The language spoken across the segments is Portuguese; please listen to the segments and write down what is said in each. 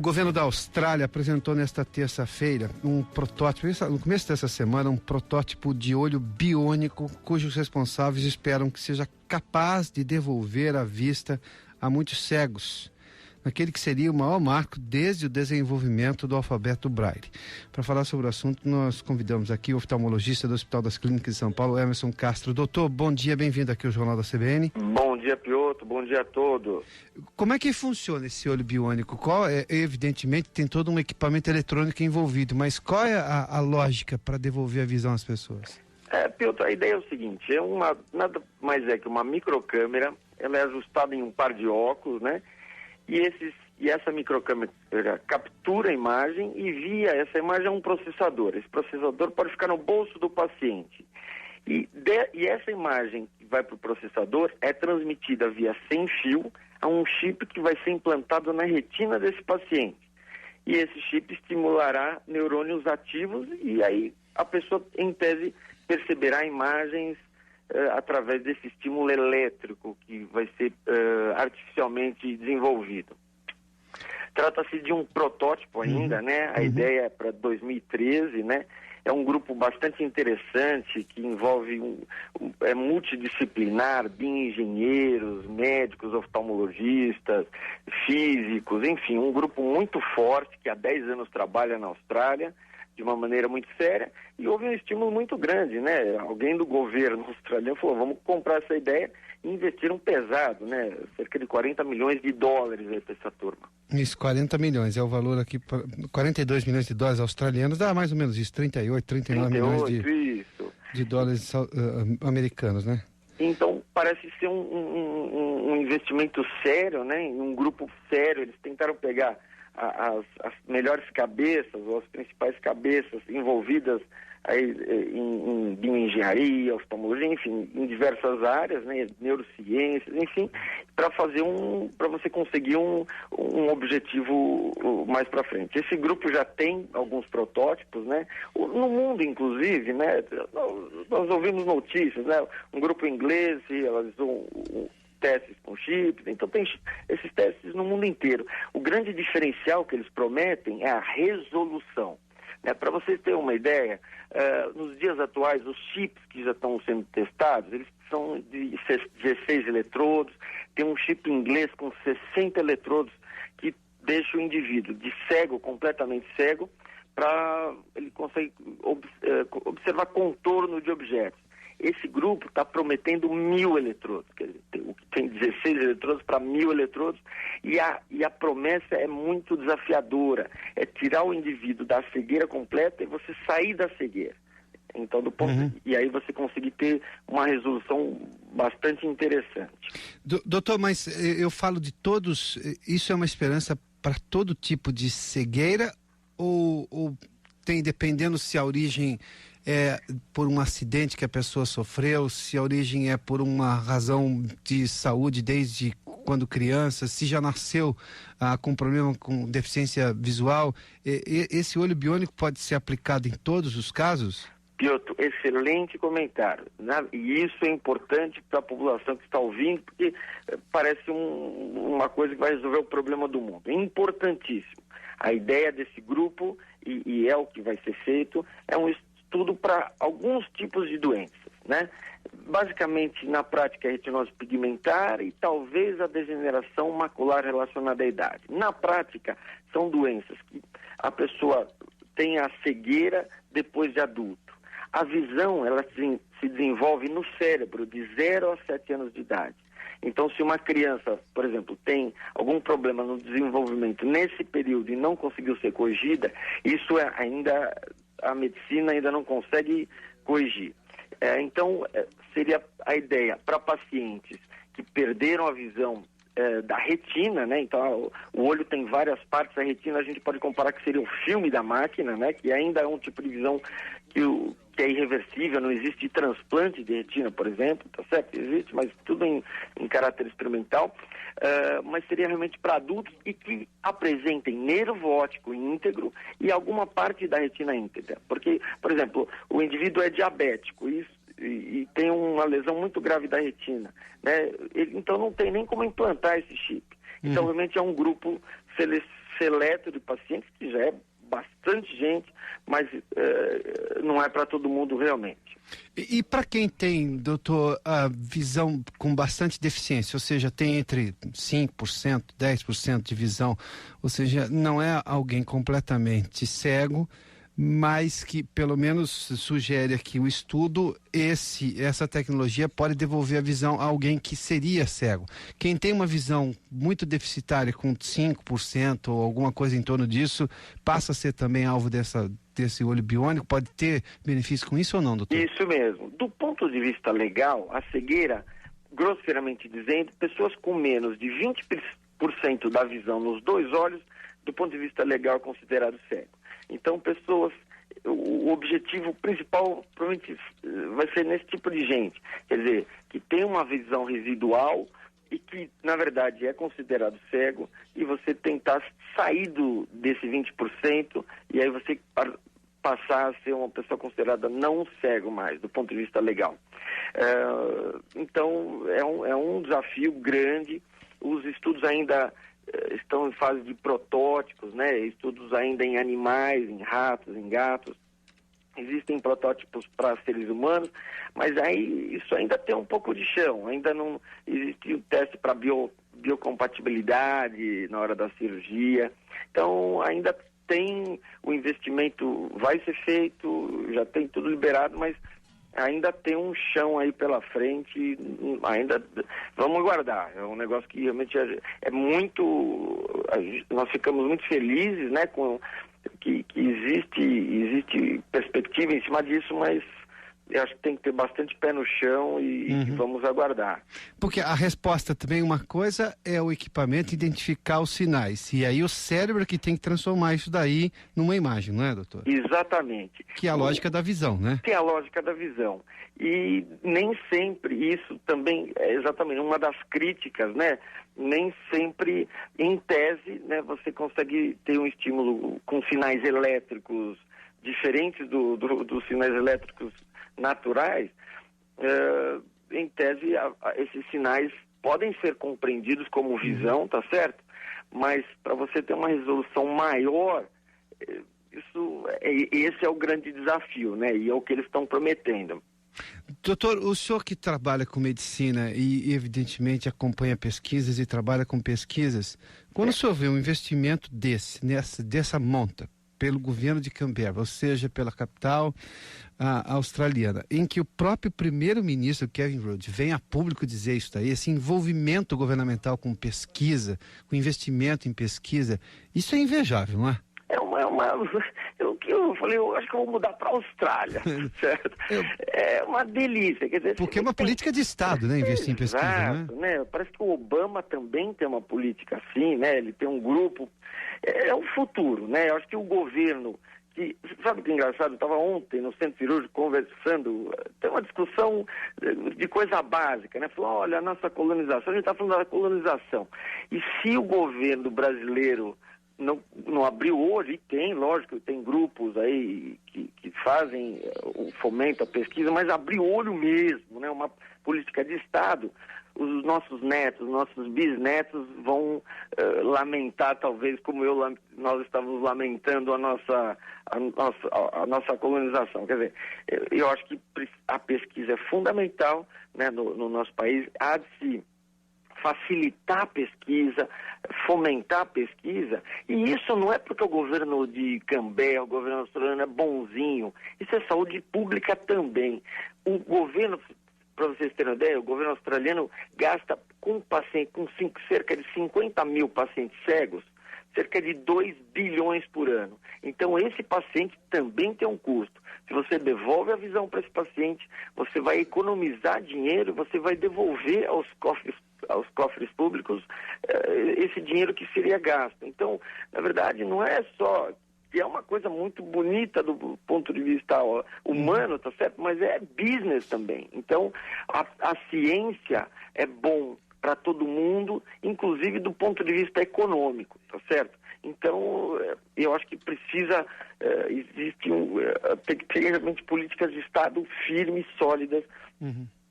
O governo da Austrália apresentou nesta terça-feira um protótipo, no começo dessa semana, um protótipo de olho biônico, cujos responsáveis esperam que seja capaz de devolver a vista a muitos cegos, naquele que seria o maior marco desde o desenvolvimento do alfabeto Braille. Para falar sobre o assunto, nós convidamos aqui o oftalmologista do Hospital das Clínicas de São Paulo, Emerson Castro. Doutor, bom dia, bem-vindo aqui ao Jornal da CBN. Bom dia, Piotr, bom dia a todos. Como é que funciona esse olho biônico? Evidentemente tem todo um equipamento eletrônico envolvido, mas qual é a lógica para devolver a visão às pessoas? Piotr, a ideia é o seguinte, nada mais é que uma microcâmera, ela é ajustada em um par de óculos, né? E essa microcâmera captura a imagem e via essa imagem a um processador. Esse processador pode ficar no bolso do paciente. E essa imagem que vai para o processador é transmitida via sem fio a um chip que vai ser implantado na retina desse paciente. E esse chip estimulará neurônios ativos e aí a pessoa, em tese, perceberá imagens através desse estímulo elétrico que vai ser artificialmente desenvolvido. Trata-se de um protótipo ainda, né? A ideia é para 2013, né? É um grupo bastante interessante que envolve multidisciplinar, bioengenheiros, médicos, oftalmologistas, físicos, enfim, um grupo muito forte que há 10 anos trabalha na Austrália de uma maneira muito séria, e houve um estímulo muito grande, né? Alguém do governo australiano falou, vamos comprar essa ideia e investir um pesado, né? Cerca de 40 milhões de dólares aí para essa turma. Isso, 40 milhões, é o valor aqui, 42 milhões de dólares australianos, dá mais ou menos isso, 38, 39 milhões de dólares americanos, né? Então, parece ser um investimento sério, né? Em um grupo sério, eles tentaram pegar as melhores cabeças, ou as principais cabeças envolvidas aí, em bioengenharia, oftalmologia, enfim, em diversas áreas, né, neurociências, enfim, para você conseguir um objetivo mais para frente. Esse grupo já tem alguns protótipos, né, no mundo inclusive, né, nós ouvimos notícias, né, um grupo inglês realizou testes com chips, então tem esses testes no mundo inteiro. O grande diferencial que eles prometem é a resolução. Para vocês terem uma ideia, nos dias atuais, os chips que já estão sendo testados, eles são de 16 eletrodos, tem um chip inglês com 60 eletrodos que deixa o indivíduo de cego, completamente cego, para ele conseguir observar contorno de objetos. Esse grupo está prometendo 1000 eletrodos, quer dizer, tem 16 eletrodos para 1000 eletrodos, e a promessa é muito desafiadora, é tirar o indivíduo da cegueira completa e você sair da cegueira. Então, e aí você conseguir ter uma resolução bastante interessante. Doutor, mas eu falo de todos, isso é uma esperança para todo tipo de cegueira ou tem, dependendo se a origem é por um acidente que a pessoa sofreu, se a origem é por uma razão de saúde desde quando criança, se já nasceu com problema com deficiência visual, esse olho biônico pode ser aplicado em todos os casos? Piotr, excelente comentário, né? E isso é importante para a população que está ouvindo, porque parece uma coisa que vai resolver o problema do mundo. É importantíssimo. A ideia desse grupo, e é o que vai ser feito, é um estudo para alguns tipos de doenças, né? Basicamente, na prática, a retinose pigmentar e talvez a degeneração macular relacionada à idade. Na prática, são doenças que a pessoa tem a cegueira depois de adulto. A visão, ela se desenvolve no cérebro de 0 a 7 anos de idade. Então, se uma criança, por exemplo, tem algum problema no desenvolvimento nesse período e não conseguiu ser corrigida, isso a medicina ainda não consegue corrigir. Então, seria a ideia para pacientes que perderam a visão da retina, né? Então, o olho tem várias partes, a retina a gente pode comparar que seria o filme da máquina, né? Que ainda é um tipo de visão que é irreversível, não existe transplante de retina, por exemplo, tá certo? Existe, mas tudo em caráter experimental, mas seria realmente para adultos e que apresentem nervo óptico íntegro e alguma parte da retina íntegra. Porque, por exemplo, o indivíduo é diabético, e tem uma lesão muito grave da retina, né? Então não tem nem como implantar esse chip. Então, realmente é um grupo seleto de pacientes, que já é bastante gente, mas não é para todo mundo realmente. E para quem tem, doutor, a visão com bastante deficiência, ou seja, tem entre 5%, 10% de visão, ou seja, não é alguém completamente cego, mas que pelo menos sugere aqui o estudo, essa tecnologia pode devolver a visão a alguém que seria cego. Quem tem uma visão muito deficitária, com 5% ou alguma coisa em torno disso, passa a ser também alvo desse olho biônico? Pode ter benefício com isso ou não, doutor? Isso mesmo. Do ponto de vista legal, a cegueira, grosseiramente dizendo, pessoas com menos de 20% da visão nos dois olhos, do ponto de vista legal, é considerado cego. Então, o objetivo principal provavelmente vai ser nesse tipo de gente. Quer dizer, que tem uma visão residual e que, na verdade, é considerado cego, e você tentar sair desse 20% e aí você passar a ser uma pessoa considerada não cego mais, do ponto de vista legal. Então, é um desafio grande. Os estudos ainda estão em fase de protótipos, né? Estudos ainda em animais, em ratos, em gatos. Existem protótipos para seres humanos, mas aí isso ainda tem um pouco de chão. Ainda não existe o teste para biocompatibilidade na hora da cirurgia. Então, ainda tem o investimento, vai ser feito, já tem tudo liberado, mas ainda tem um chão aí pela frente, ainda vamos aguardar. É um negócio que realmente é muito, nós ficamos muito felizes, né, com que existe perspectiva em cima disso, mas eu acho que tem que ter bastante pé no chão e vamos aguardar. Porque a resposta também, uma coisa é o equipamento identificar os sinais, e aí o cérebro que tem que transformar isso daí numa imagem, não é, doutor? Exatamente. Que é a lógica da visão, né? Que é a lógica da visão. E nem sempre isso também é exatamente uma das críticas, né? Nem sempre, em tese, né, você consegue ter um estímulo com sinais elétricos diferentes dos sinais elétricos naturais. Em tese, esses sinais podem ser compreendidos como visão, tá certo? Mas para você ter uma resolução maior, esse é o grande desafio, né? E é o que eles estão prometendo. Doutor, o senhor que trabalha com medicina e evidentemente acompanha pesquisas e trabalha com pesquisas, quando o senhor vê um investimento dessa monta pelo governo de Canberra, ou seja, pela capital australiana, em que o próprio primeiro-ministro Kevin Rudd vem a público dizer isso daí, esse envolvimento governamental com pesquisa, com investimento em pesquisa, isso é invejável, não é? Eu falei, eu acho que eu vou mudar para a Austrália, certo? É uma delícia. Quer dizer, porque é uma política de Estado, né? Investir em pesquisa, né? Parece que o Obama também tem uma política assim, né? Ele tem um grupo. É o futuro, né? Eu acho que o governo... Sabe o que é engraçado? Eu estava ontem no centro cirúrgico conversando, tem uma discussão de coisa básica, né? Falou, olha, a nossa colonização, a gente está falando da colonização. E se o governo brasileiro não abriu hoje, e tem, lógico, tem grupos aí que fazem o fomento, a pesquisa, mas abriu olho mesmo, né? Uma política de Estado, os nossos netos, nossos bisnetos vão lamentar, talvez, como nós estávamos lamentando a nossa colonização. Quer dizer, eu acho que a pesquisa é fundamental, né, no nosso país. Há de se facilitar a pesquisa, fomentar a pesquisa, e isso não é porque o governo de Canberra, o governo australiano é bonzinho, isso é saúde pública também. O governo, para vocês terem uma ideia, o governo australiano gasta com cerca de 50 mil pacientes cegos, cerca de 2 bilhões por ano. Então esse paciente também tem um custo. Se você devolve a visão para esse paciente, você vai economizar dinheiro, você vai devolver aos cofres públicos esse dinheiro que seria gasto. Então, na verdade, não é só que é uma coisa muito bonita do ponto de vista humano, tá certo? Mas é business também. Então, a ciência é bom para todo mundo, inclusive do ponto de vista econômico, tá certo? Então, eu acho que precisa, tem que ter realmente políticas de Estado firmes, sólidas,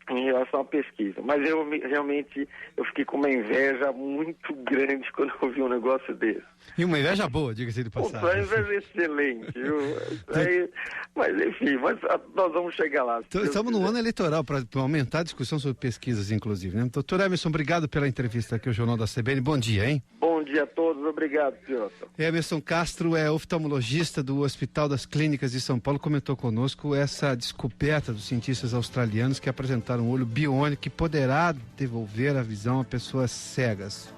em relação à pesquisa. Mas realmente eu fiquei com uma inveja muito grande quando eu vi um negócio desse. E uma inveja boa, diga-se de passagem. Uma inveja excelente, viu? Mas enfim, nós vamos chegar lá. Estamos no ano eleitoral para aumentar a discussão sobre pesquisas, inclusive, né? Doutor Emerson, obrigado pela entrevista aqui ao Jornal da CBN. Bom dia, hein? Bom dia a todos, obrigado, Piotr. Emerson Castro é oftalmologista do Hospital das Clínicas de São Paulo, comentou conosco essa descoberta dos cientistas australianos que apresentaram um olho biônico que poderá devolver a visão a pessoas cegas.